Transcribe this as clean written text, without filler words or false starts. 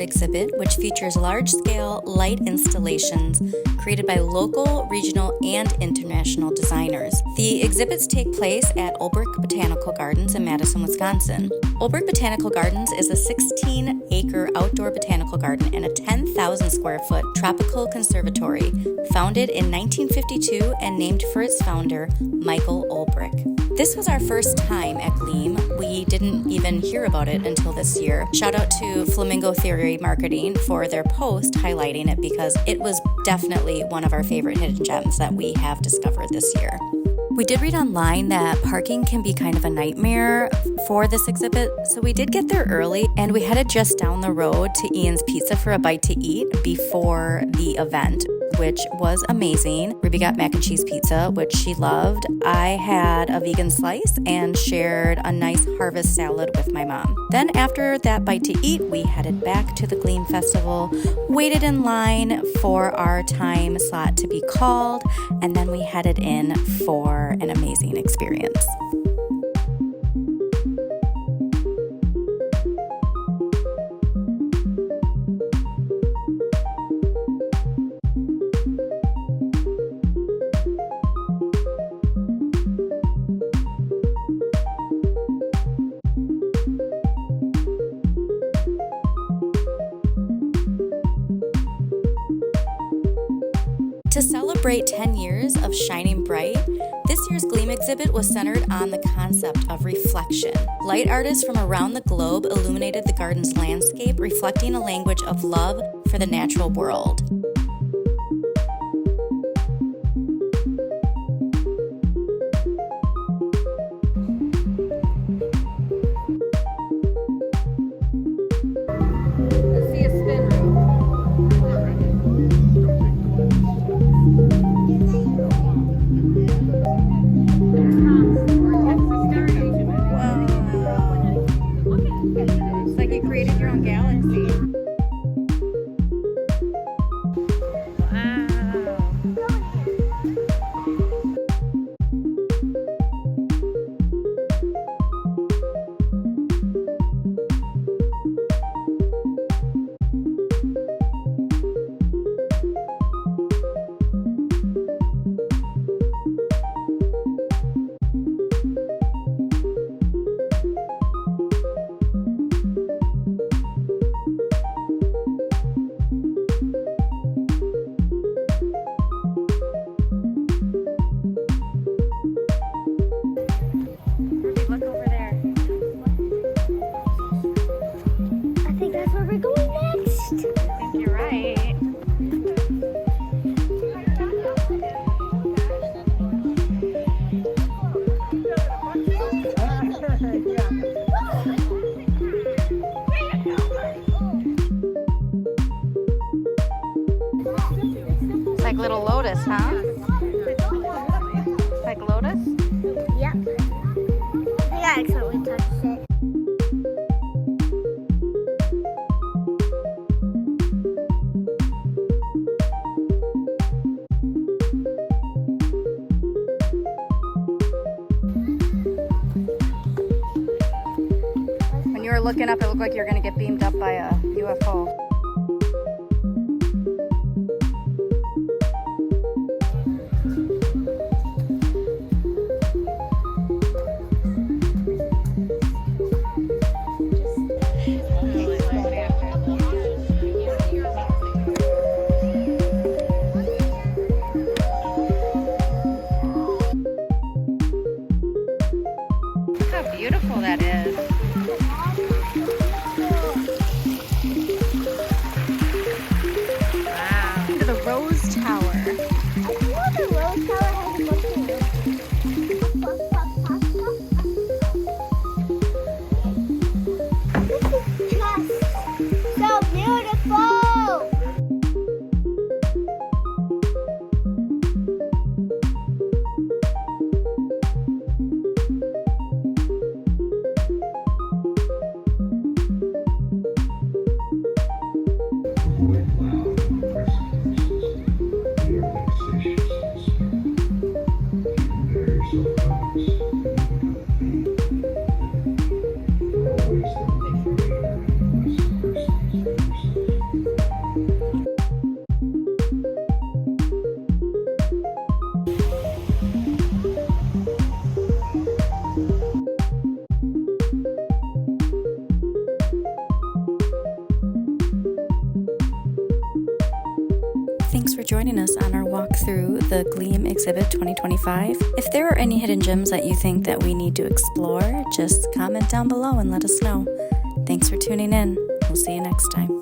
exhibit, which features large-scale light installations created by local, regional, and international designers. The exhibits take place at Olbrich Botanical Gardens in Madison, Wisconsin. Olbrich Botanical Gardens is a 16-acre outdoor botanical garden and a 10,000 square foot tropical conservatory founded in 1952 and named for its founder, Michael Olbrich. This was our first time at GLEAM. We didn't even hear about it until this year. Shout out to Flamingo Theory Marketing for their post highlighting it because it was definitely one of our favorite hidden gems that we have discovered this year. We did read online that parking can be kind of a nightmare for this exhibit, so we did get there early and we headed just down the road to Ian's Pizza for a bite to eat before the event, which was amazing. Ruby got mac and cheese pizza, which she loved. I had a vegan slice and shared a nice harvest salad with my mom. Then after that bite to eat, we headed back to the GLEAM Festival, waited in line for our time slot to be called, and then we headed in for an amazing experience. To celebrate 10 years of shining bright, this year's GLEAM exhibit was centered on the concept of reflection. Light artists from around the globe illuminated the garden's landscape, reflecting a language of love for the natural world. It's like little lotus, huh? It's like lotus? Yep. I think I accidentally touched it. When you were looking up, it looked like you were going to get beamed up by a UFO. Look how beautiful that is. joining us on our walk through the GLEAM exhibit 2025. If there are any hidden gems that you think that we need to explore, just comment down below and let us know. Thanks for tuning in. We'll see you next time.